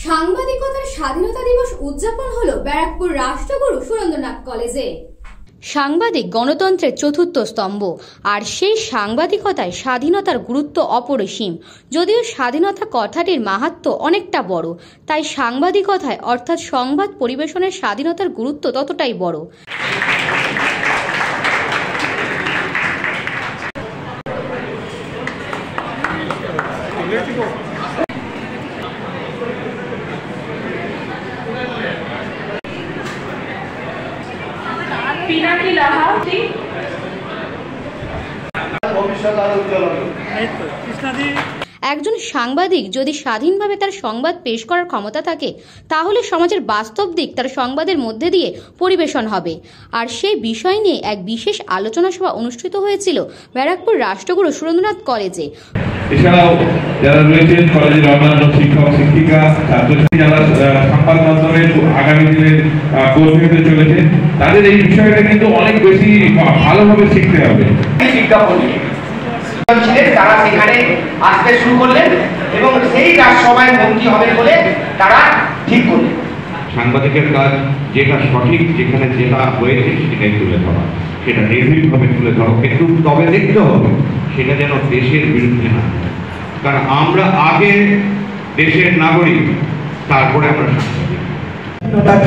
সাংবাদিকতার স্বাধীনতা দিবস উদযাপন হলো ব্যারাকপুর রাষ্ট্রগুরু সুরেন্দ্রনাথ কলেজে। সাংবাদিক গণতন্ত্রের চতুর্থ স্তম্ভ, আর সেই সাংবাদিকতায় স্বাধীনতার গুরুত্ব অপরিসীম। যদিও স্বাধীনতা কথাটির মাহাত্ম্য অনেকটা বড়, তাই সাংবাদিকতায় অর্থাৎ সংবাদ পরিবেশনের স্বাধীনতার গুরুত্ব ততটাই বড়। একজন সাংবাদিক যদি স্বাধীনভাবে তার সংবাদ পেশ করার ক্ষমতা থাকে, তাহলে সমাজের বাস্তব দিক তার সংবাদের মধ্যে দিয়ে পরিবেশন হবে। আর সেই বিষয় নিয়ে এক বিশেষ আলোচনা সভা অনুষ্ঠিত হয়েছিল ব্যারাকপুর রাষ্ট্রগুরু সুরেন্দ্রনাথ কলেজে। এছাড়াও যারা রয়েছেন কলেজের অন্যান্য শিক্ষক শিক্ষিকা ছাত্রছাত্রী যারা সংবাদ মাধ্যমে আগামী দিনের কর্মী হতে চলেছে, তাদের এই বিষয়টা কিন্তু অনেক বেশি ভালোভাবে শিখতে হবে। তারা সেখানে আসতে শুরু করলেন এবং সেই রাজসভায় মন্ত্রী হবেন বলে তারা ঠিক করলেন। সাংবাদিকের কাজ যেটা সঠিক, যেখানে যেটা হয়েছে সেটাই তুলে ধরা, সেটা নির্ভীকভাবে তুলে ধরা, কিন্তু তবে দেখতে হবে সেটা যেন দেশের বিরুদ্ধে না। কারণ আমরা আগে দেশের নাগরিক, তারপরে আমরা সাংবাদিক।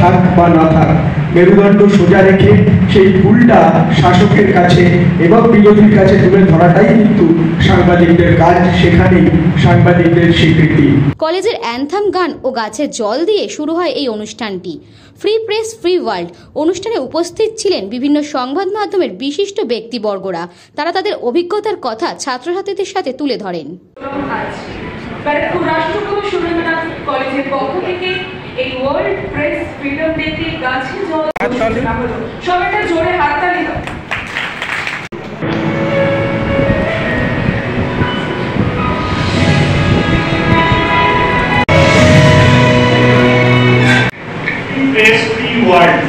থাক বা না থাক, মেরুদণ্ড সোজা রেখে সেই ভুলটা শাসকের কাছে এবং বিরোধীর কাছে তুলে ধরাটাই কিন্তু সাংবাদিকদের কাজ, সেখানেই সাংবাদিকদের স্বীকৃতি। কলেজের অ্যান্থাম গান ও গাছে জল দিয়ে শুরু হয় এই অনুষ্ঠানটি। ফ্রি প্রেস ফ্রি ওয়ার্ল্ড অনুষ্ঠানে উপস্থিত ছিলেন বিভিন্ন সংবাদ মাধ্যমের বিশিষ্ট ব্যক্তিবর্গরা। তারা তাদের অভিজ্ঞতার কথা ছাত্রছাত্রীদের সাথে তুলে ধরেন। রাষ্ট্রগুরু সুরেন্দ্রনাথ কলেজের পক্ষ থেকে এই ওয়ার্ল্ড প্রেস ফ্রিডম ডেতে গাছে জল সবাইটা জোরে হাততালি দাও। প্রেস ফ্রি ওয়ার্ল্ড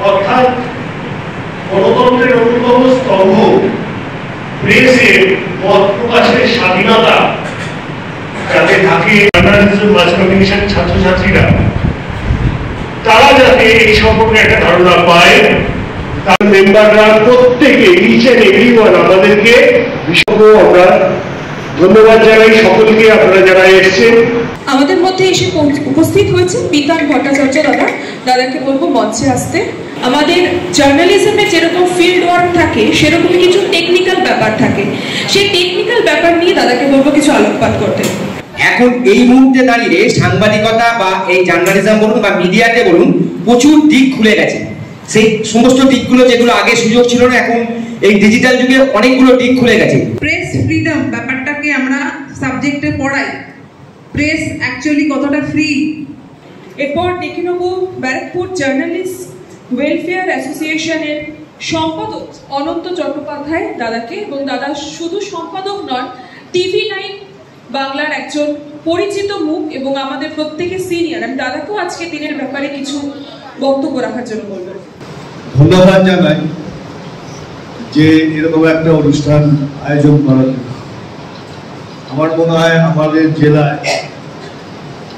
অর্থাৎ গণতন্ত্রের অন্যতম স্তম্ভ প্রেসের মত প্রকাশের স্বাধীনতা যাতে থাকে, জার্নালিজম মাস কমিউনিকেশন ছাত্রছাত্রীরা তারা যাতে এই সম্পর্কে একটা ধারণা পায়, তার মেম্বাররা প্রত্যেকে ইচ এন্ড এভরিওয়ান আমাদেরকে বিশেষজ্ঞ আমরা ধন্যবাদ জানাই সকলকে, আপনারা যারা এসেছেন। আমাদের মধ্যে এসে উপস্থিত হয়েছে বিকাশ ভট্টাচার্য দাদাকে বলবো মঞ্চে আসতে। আমাদের জার্নালিজমে যেরকম ফিল্ড ওয়ার্ক থাকে সেরকমই কিছু টেকনিক্যাল ব্যাপার থাকে, সেই টেকনিক্যাল ব্যাপার নিয়ে দাদাকে বলবো কিছু আলোকপাত করতে। এখন এই মুহূর্তে দাঁড়িয়ে সাংবাদিকতা বা এই জার্নালিজম বলুন বা মিডিয়াতে বলুন, প্রচুর দিক খুলে গেছে। সেই সমস্ত দিকগুলো যেগুলো আগে সুযোগ ছিল না, এখন এই ডিজিটাল যুগে অনেকগুলো দিক খুলে গেছে। প্রেস ফ্রিডম ব্যাপারটাকে আমরা সাবজেক্টে পড়াই, প্রেস অ্যাকচুয়ালি কতটা ফ্রি। এরপর দেখে নেব ব্যারাকপুর জার্নালিস্ট ওয়েলফেয়ার অ্যাসোসিয়েশনের সম্পাদক অনন্ত চট্টোপাধ্যায় দাদাকে, এবং দাদা শুধু সম্পাদক নন, TV9 বাংলার একজন পরিচিত মুখ এবং আমাদের প্রত্যেকের সিনিয়র। আমি দাদাকেও আজকে দিনের ব্যাপারে কিছু বক্তব্য রাখার জন্য বলবো। ধন্যবাদ জানাই যে এরকম একটা অনুষ্ঠান আয়োজন করার জন্য। আমার মনে হয় আমাদের জেলায়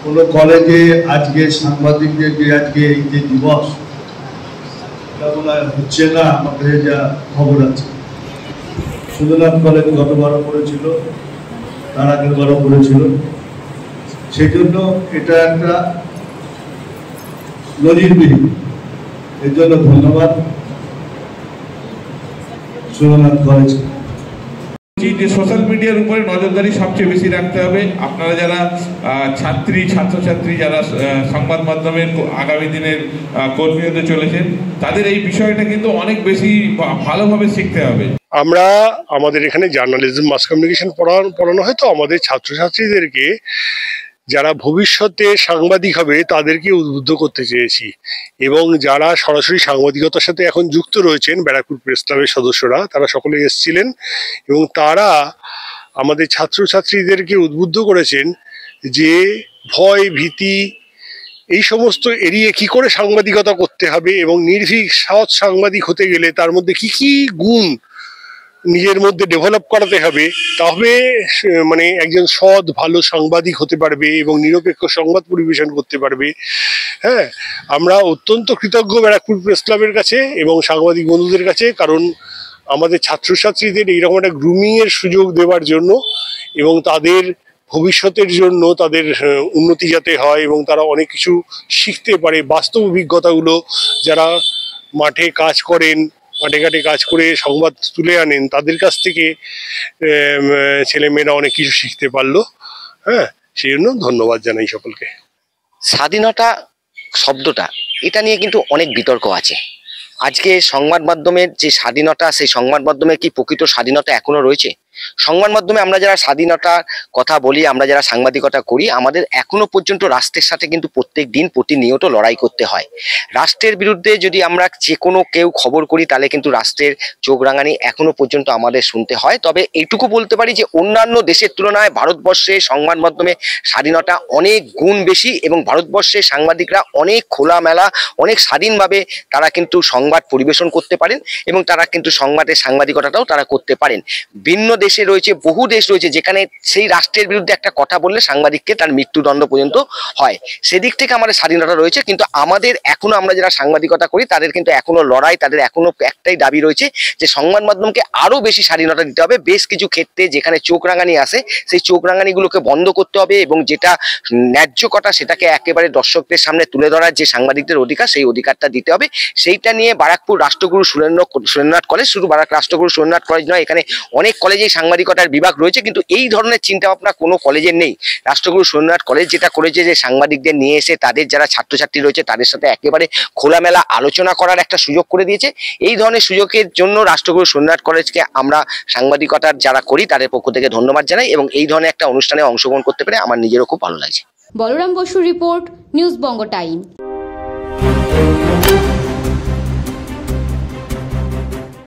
কোনো কলেজে আজকে সাংবাদিকদের যে আজকে এই যে দিবস, এটা মনে হয় হচ্ছে না। আমাদের যা খবর আছে, সুরেন্দ্রনাথ কলেজ গতবারও করেছিল, তার আগের বারও করেছিল, সেই জন্য এটা একটা নজিরবিহীন। এর জন্য ধন্যবাদ সুরেন্দ্রনাথ কলেজ। যে সোশ্যাল মিডিয়ার উপরে নজরদারি সবচেয়ে বেশি রাখতে হবে। আপনারা যারা ছাত্রছাত্রী যারা সংবাদ মাধ্যমের আগামী দিনের কর্মী হতে চলেছেন, তাদের এই বিষয়টা কিন্তু অনেক বেশি ভালোভাবে শিখতে হবে। আমরা আমাদের এখানে জার্নালিজম মাস কমিউনিকেশন পড়ানো হয়, তো আমাদের ছাত্রছাত্রীদেরকে যারা ভবিষ্যতে সাংবাদিক হবে তাদেরকে উদ্বুদ্ধ করতে চেয়েছি, এবং যারা সরাসরি সাংবাদিকতার সাথে এখন যুক্ত রয়েছেন ব্যারাকপুর প্রেস ক্লাবের সদস্যরা, তারা সকলে এসেছিলেন এবং তারা আমাদের ছাত্রছাত্রীদেরকে উদ্বুদ্ধ করেছেন যে ভয় ভীতি এই সমস্ত এড়িয়ে কি করে সাংবাদিকতা করতে হবে, এবং নির্ভীক সৎ সাংবাদিক হতে গেলে তার মধ্যে কি কি গুণ নিজের মধ্যে ডেভেলপ করাতে হবে, তবে মানে একজন সৎ ভালো সাংবাদিক হতে পারবে এবং নিরপেক্ষ সংবাদ পরিবেশন করতে পারবে। হ্যাঁ, আমরা অত্যন্ত কৃতজ্ঞ ব্যারাকপুর প্রেস ক্লাবের কাছে এবং সাংবাদিক বন্ধুদের কাছে, কারণ আমাদের ছাত্রছাত্রীদের এইরকম একটা গ্রুমিং এর সুযোগ দেওয়ার জন্য এবং তাদের ভবিষ্যতের জন্য তাদের উন্নতি যাতে হয় এবং তারা অনেক কিছু শিখতে পারে, বাস্তব অভিজ্ঞতাগুলো যারা মাঠে কাজ করেন, মাঠে ঘাটে কাজ করে সংবাদ তুলে আনেন, তাদের কাছ থেকে ছেলেমেয়েরা অনেক কিছু শিখতে পারলো। হ্যাঁ, সেই জন্য ধন্যবাদ জানাই সকলকে। স্বাধীনতা শব্দটা, এটা নিয়ে কিন্তু অনেক বিতর্ক আছে। আজকে সংবাদ মাধ্যমের যে স্বাধীনতা, সেই সংবাদ মাধ্যমের কি প্রকৃত স্বাধীনতা এখনো রয়েছে? সংবাদ মাধ্যমে আমরা যারা স্বাধীনতার কথা বলি, আমরা যারা সাংবাদিকতা করি, আমাদের এখনো পর্যন্ত রাষ্ট্রের সাথে কিন্তু প্রত্যেক দিন প্রতিনিয়ত লড়াই করতে হয়। রাষ্ট্রের বিরুদ্ধে যদি আমরা যে কোনো কেউ খবর করি, তাহলে কিন্তু রাষ্ট্রের চোখ রাঙানি এখনো পর্যন্ত আমাদের শুনতে হয়। তবে এইটুকু বলতে পারি যে অন্যান্য দেশের তুলনায় ভারতবর্ষে সংবাদ মাধ্যমে স্বাধীনতা অনেক গুণ বেশি এবং ভারতবর্ষের সাংবাদিকরা অনেক খোলামেলা, অনেক স্বাধীনভাবে তারা কিন্তু সংবাদ পরিবেশন করতে পারেন এবং তারা কিন্তু সাংবাদিকতাটাও তারা করতে পারেন। ভিন্ন দেশে রয়েছে, বহু দেশ রয়েছে যেখানে সেই রাষ্ট্রের বিরুদ্ধে একটা কথা বললে সাংবাদিককে তার মৃত্যুদণ্ড পর্যন্ত হয়। সেদিক থেকে আমাদের স্বাধীনতা রয়েছে, কিন্তু আমাদের এখনো, আমরা যারা সাংবাদিকতা করি তাদের কিন্তু এখনো লড়াই, তাদের এখনো একটাই দাবি রয়েছে যে সংবাদ মাধ্যমকে আরো বেশি স্বাধীনতা দিতে হবে। বেশ কিছু ক্ষেত্রে যেখানে চোখ রাঙানি আসে, সেই চোখ রাঙানিগুলোকে বন্ধ করতে হবে এবং যেটা ন্যায্য কথা সেটাকে একেবারে দর্শকদের সামনে তুলে ধরার যে সাংবাদিকদের অধিকার, সেই অধিকারটা দিতে হবে। সেইটা নিয়ে বারাকপুর রাষ্ট্রগুরু সুরেন্দ্রনাথ কলেজ, শুধু রাষ্ট্রগুরু সুরেন্দ্রনাথ কলেজ নয়, এখানে অনেক কলেজেই সাংবাদিকতার বিভাগ রয়েছে, কিন্তু এই ধরনের চিন্তা ভাবনা কোনো কলেজের নেই। রাষ্ট্রগুরু সুরেন্দ্রনাথ কলেজ যেটা করেছে যে সাংবাদিকদের নিয়ে এসে তাদের যারা ছাত্রছাত্রী রয়েছে তাদের সাথে একেবারে খোলামেলা আলোচনা করার একটা সুযোগ করে দিয়েছে। এই ধরনের সুযোগের জন্য রাষ্ট্রগুরু সুরেন্দ্রনাথ কলেজকে আমরা সাংবাদিকতার যারা করি তাদের পক্ষ থেকে ধন্যবাদ জানাই এবং এই ধরনের একটা অনুষ্ঠানে অংশগ্রহণ করতে পেরে আমার নিজেরও খুব ভালো লাগছে। বলরাম বসুর রিপোর্ট, নিউজ বঙ্গ টাইম।